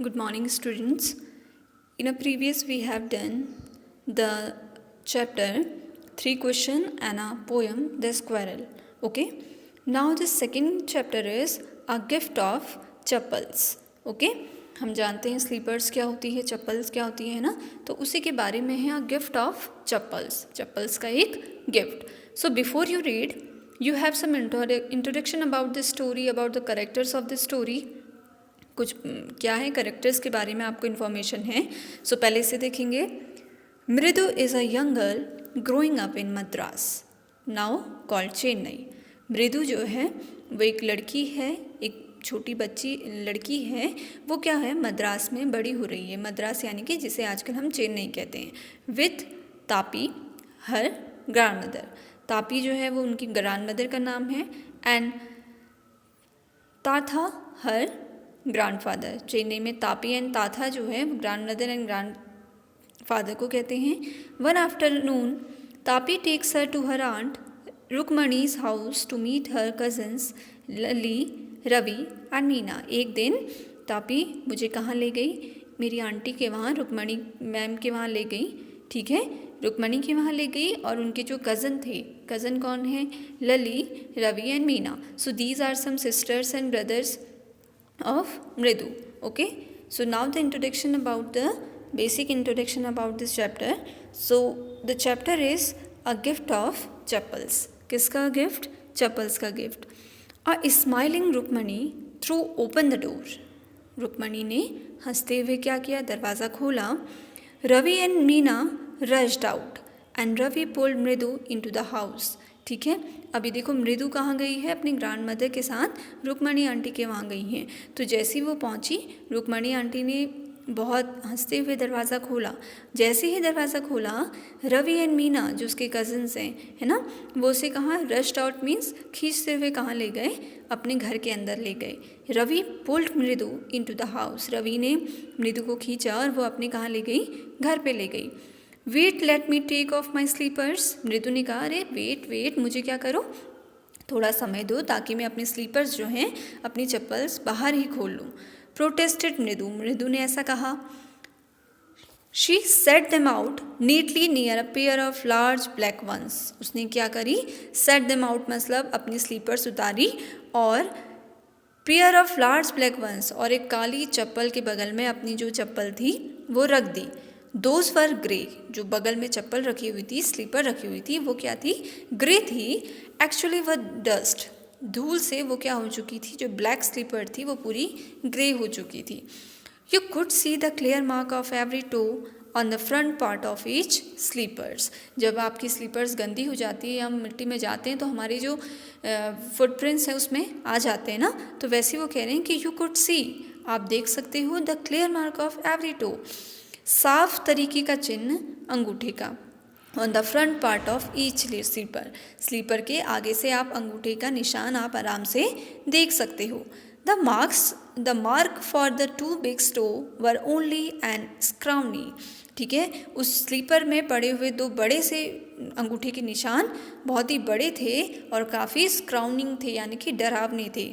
Good morning, students. In a previous, we have done the chapter 3 question and a poem, The Squirrel. Okay. Now the second chapter is a gift of chappals. Okay. हम जानते हैं slippers क्या होती है, चप्पल्स क्या होती है ना, तो उसी के बारे में है गिफ्ट ऑफ चप्पल्स. चप्पल्स का एक gift. So before you read, you have some introduction about the story, about the characters of the story. कुछ क्या है करेक्टर्स के बारे में आपको इन्फॉर्मेशन है. सो पहले से देखेंगे. मृदु is a young girl growing up in Madras now called Chennai. मृदु जो है वो एक लड़की है, एक छोटी बच्ची लड़की है. वो क्या है, मद्रास में बड़ी हो रही है. मद्रास यानी कि जिसे आजकल हम चेन्नई कहते हैं. With Tapi her grandmother. Tapi जो है वो उनकी ग्रैंड मदर का नाम है. And Thatha her grandfather. Chennai में तापी एंड ताथा जो है grandmother and grandfather को कहते हैं. One afternoon Tapi takes her to her aunt Rukmini's house to meet her cousins Lalli, Ravi and Meena. एक दिन तापी मुझे कहाँ ले गई, मेरी आंटी के वहाँ, रुकमणी मैम के वहाँ ले गई. ठीक है, रुकमणी के वहाँ ले गई और उनके जो कज़न थे, कज़न कौन है, Lalli, Ravi and Meena. So these are some sisters and brothers of Mridu. Okay, so now the introduction about the basic introduction about this chapter. So the chapter is a gift of chappals. किसका gift, chappals का gift. A smiling Rukmani threw open the door. Rukmani ने हंसते हुए क्या किया, दरवाज़ा खोला. Ravi and Meena rushed out and Ravi pulled Mridu into the house. ठीक है, अभी देखो मृदु कहाँ गई है, अपनी ग्रैंड मदर के साथ रुक्मणी आंटी के वहाँ गई हैं. तो जैसे ही वो पहुँची, रुक्मणी आंटी ने बहुत हंसते हुए दरवाज़ा खोला. जैसे ही दरवाज़ा खोला, रवि एंड मीना जो उसके कज़न्स हैं, है ना, वो उसे कहाँ, रश्ड आउट मीन्स खींचते हुए कहाँ ले गए, अपने घर के अंदर ले गए. रवि पुल्ड मृदु इनटू द हाउस. रवि ने मृदु को खींचा और वो अपने कहाँ ले गई, घर पे ले गई. Wait let me take off my slippers. Mridu ने कहा, अरे वेट मुझे क्या करो, थोड़ा समय दो ताकि मैं अपने स्लीपर्स जो हैं, अपनी चप्पल्स बाहर ही खोल लूँ. प्रोटेस्टेड मृदु ने ऐसा कहा. She set them out neatly near a pair of large black ones. उसने क्या करी, सेट देम आउट मतलब अपनी स्लीपर्स उतारी और pair of large black ones और एक काली चप्पल के बगल में अपनी जो चप्पल थी वो रख दी. Those were grey. जो बगल में चप्पल रखी हुई थी, स्लीपर रखी हुई थी, वो क्या थी, ग्रे थी. एक्चुअली वह डस्ट, धूल से वो क्या हो चुकी थी, जो ब्लैक स्लीपर थी वो पूरी ग्रे हो चुकी थी. You could see the clear mark of every toe on the front part of each slippers. जब आपकी स्लीपर्स गंदी हो जाती है, हम मिट्टी में जाते हैं तो हमारे जो फुटप्रिंट्स हैं उसमें आ जाते हैं ना, तो वैसे वो कह रहे हैं कि यू कुड सी, आप देख सकते हो, the clear mark of every toe, साफ तरीके का चिन्ह अंगूठे का, on the front part of each slipper. Slipper के आगे से आप अंगूठे का निशान आप आराम से देख सकते हो. The mark for the two big stow were only and scrawny. ठीक है, उस स्लीपर में पड़े हुए दो बड़े से अंगूठे के निशान बहुत ही बड़े थे और काफ़ी स्क्राउनिंग थे, यानी कि डरावने थे.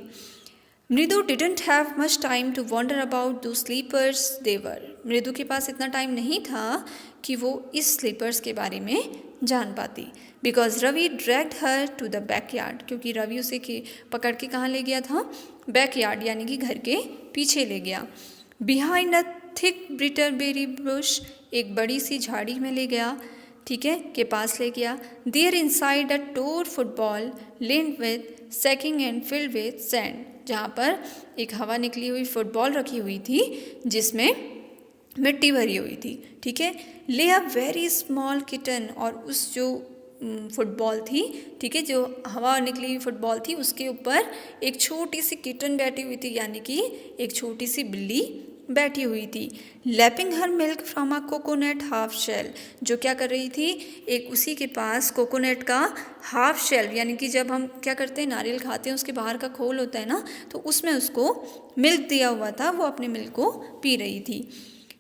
Mridu didn't have much time to wonder about those slippers there. Mridu के पास इतना टाइम नहीं था कि वो इस स्लीपर्स के बारे में जान पाती. Because Ravi dragged her to the backyard. क्योंकि रवि उसे पकड़ के कहाँ ले गया था, बैकयार्ड यानी कि घर के पीछे ले गया. बिहाइंड अ थिक ब्रिटरबेरी बुश, एक बड़ी सी झाड़ी में ले गया, ठीक है, के पास ले गया. There inside a torn football linked with sacking and filled with sand. जहाँ पर एक हवा निकली हुई फुटबॉल रखी हुई थी जिसमें मिट्टी भरी हुई थी. ठीक है, ले अ वेरी स्मॉल किटन. और उस जो फुटबॉल थी, ठीक है, जो हवा निकली हुई फुटबॉल थी, उसके ऊपर एक छोटी सी किटन बैठी हुई थी, यानी कि एक छोटी सी बिल्ली बैठी हुई थी. Lapping her milk from a coconut half shell. जो क्या कर रही थी, एक उसी के पास कोकोनट का हाफ शेल, यानी कि जब हम क्या करते हैं, नारियल खाते हैं, उसके बाहर का खोल होता है ना, तो उसमें उसको मिल्क दिया हुआ था, वो अपने मिल्क को पी रही थी.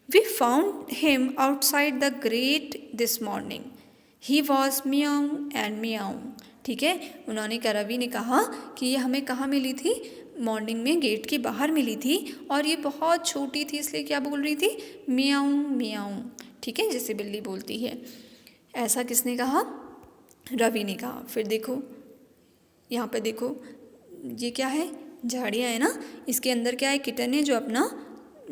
We found him outside the great this morning. He was meow and meow. ठीक है, उन्होंने रवि ने कहा कि ये हमें कहाँ मिली थी, मॉर्निंग में गेट के बाहर मिली थी और ये बहुत छोटी थी, इसलिए क्या बोल रही थी, मियाऊं मियाऊं, ठीक है, जैसे बिल्ली बोलती है। ऐसा किसने कहा, रवि ने कहा। फिर देखो यहाँ पे देखो, ये क्या है, झाड़ियाँ है ना, इसके अंदर क्या है, किटन है जो अपना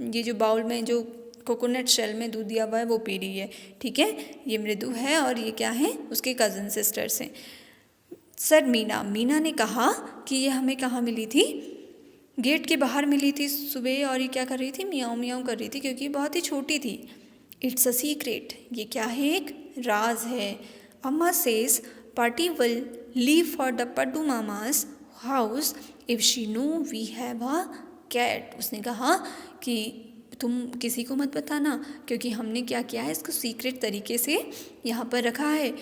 ये जो बाउल में जो कोकोनट शेल में दूध दिया हुआ है वो पी रही है, ठीक है। ये मृदु है और ये क्या है, उसके कज़न सिस्टर्स हैं। सर मीना ने कहा कि ये हमें कहाँ मिली थी, गेट के बाहर मिली थी सुबह, और ये क्या कर रही थी, मियाऊं मियाऊं कर रही थी, क्योंकि बहुत ही छोटी थी। इट्स अ सीक्रेट, ये क्या है, एक राज है। Amma says Pati will leave for the Paddu Mama's house if she know we have a cat. उसने कहा कि तुम किसी को मत बताना, क्योंकि हमने क्या किया है, इसको सीक्रेट तरीके से यहाँ पर रखा है।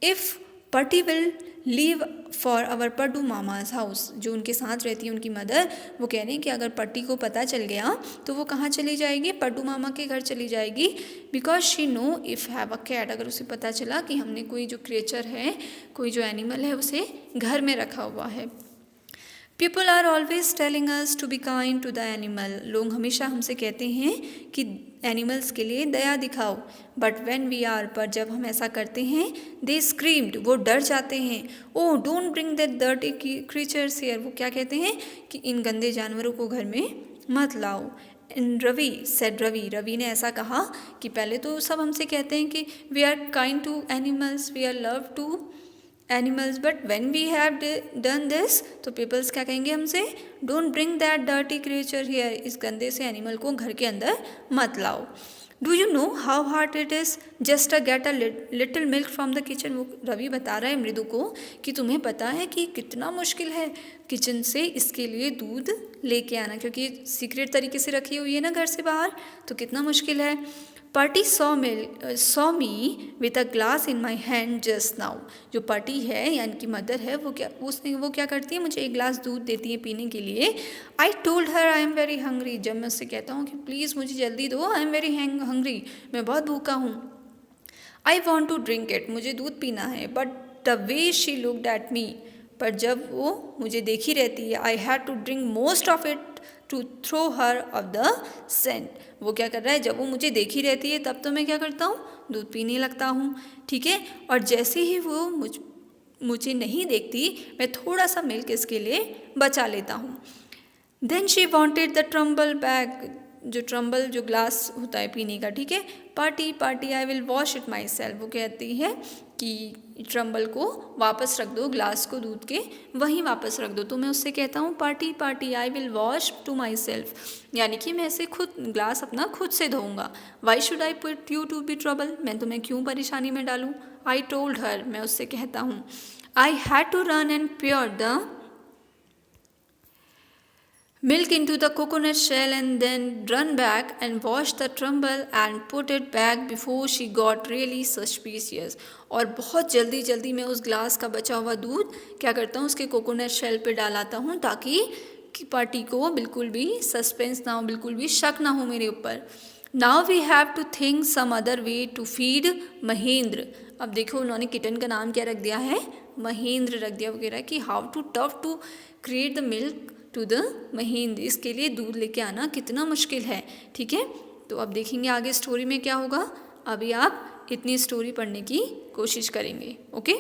If Pati will leave for our Paddu Mama's house, जो उनके साथ रहती है उनकी मदर, वो कह रही हैं कि अगर पट्टी को पता चल गया तो वो कहाँ चली जाएगी, पड्डू मामा के घर चली जाएगी। Because she know if have a cat, अगर उसे पता चला कि हमने कोई जो क्रिएचर है, कोई जो एनिमल है, उसे घर में रखा हुआ है। People are always telling us to be kind to the animal, लोग हमेशा हमसे कहते हैं कि एनिमल्स के लिए दया दिखाओ। बट व्हेन वी आर, पर जब हम ऐसा करते हैं, दे स्क्रीम्ड, वो डर जाते हैं। Oh don't bring that dirty creatures here, वो क्या कहते हैं कि इन गंदे जानवरों को घर में मत लाओ। इन रवि सेड रवि ने ऐसा कहा कि पहले तो सब हमसे कहते हैं कि we are kind to animals, we are love to animals, but when we have done this, तो पीपल्स क्या कहेंगे हमसे, don't bring that dirty creature here, इस गंदे से एनिमल को घर के अंदर मत लाओ। Do you know how hard it is just a get a little milk from the kitchen, वो रवि बता रहा है मृदु को कि तुम्हें पता है कि कितना मुश्किल है किचन से इसके लिए दूध लेके आना, क्योंकि सीक्रेट तरीके से रखी हुई है ना घर से बाहर, तो कितना मुश्किल है। Party saw me with a glass in my hand just now, जो पार्टी है यानी कि मदर है, वो क्या करती है, मुझे एक गिलास दूध देती है पीने के लिए। I told her I am very hungry, जब मैं उससे कहता हूँ कि प्लीज़ मुझे जल्दी दो, आई एम वेरी हंग्री, मैं बहुत भूखा हूँ। I want to drink it, मुझे दूध पीना है। But the way she looked at me, पर जब वो मुझे देखी रहती है, I had to drink most of it to throw her off the scent, वो क्या कर रहा है, जब वो मुझे देखी रहती है तब तो मैं क्या करता हूँ, दूध पीने लगता हूँ, ठीक है। और जैसे ही वो मुझे नहीं देखती, मैं थोड़ा सा मिल्क इसके लिए बचा लेता हूँ। Then she wanted the tumbler back, जो ट्रम्बल जो ग्लास होता है पीने का, ठीक है। Pati I will wash it myself, वो कहती है कि ट्रम्बल को वापस रख दो, ग्लास को दूध के वहीं वापस रख दो, तो मैं उससे कहता हूँ party I will wash to myself, यानी कि मैं इसे खुद ग्लास अपना खुद से धोऊंगा। Why should I put you to be trouble, मैं तुम्हें क्यों परेशानी में डालूँ। आई टोल्ड हर, मैं उससे कहता हूँ। I had to run and pour the milk into the coconut shell and then run back and wash the trumble and put it back before she got really suspicious, और बहुत जल्दी जल्दी मैं उस ग्लास का बचा हुआ दूध क्या करता हूँ, उसके कोकोनट शेल पे डालाता हूँ, ताकि पार्टी को बिल्कुल भी सस्पेंस ना हो, बिल्कुल भी शक ना हो मेरे ऊपर। Now we have to think some other way to feed Mahendra, अब देखो उन्होंने किटन का नाम क्या रख दिया है, महेंद्र रख दिया, वगैरह कि how to tough to create the milk to the Mahendra, इसके लिए दूध लेके आना कितना मुश्किल है, ठीक है। तो अब देखेंगे आगे स्टोरी में क्या होगा। अभी आप इतनी स्टोरी पढ़ने की कोशिश करेंगे, ओके।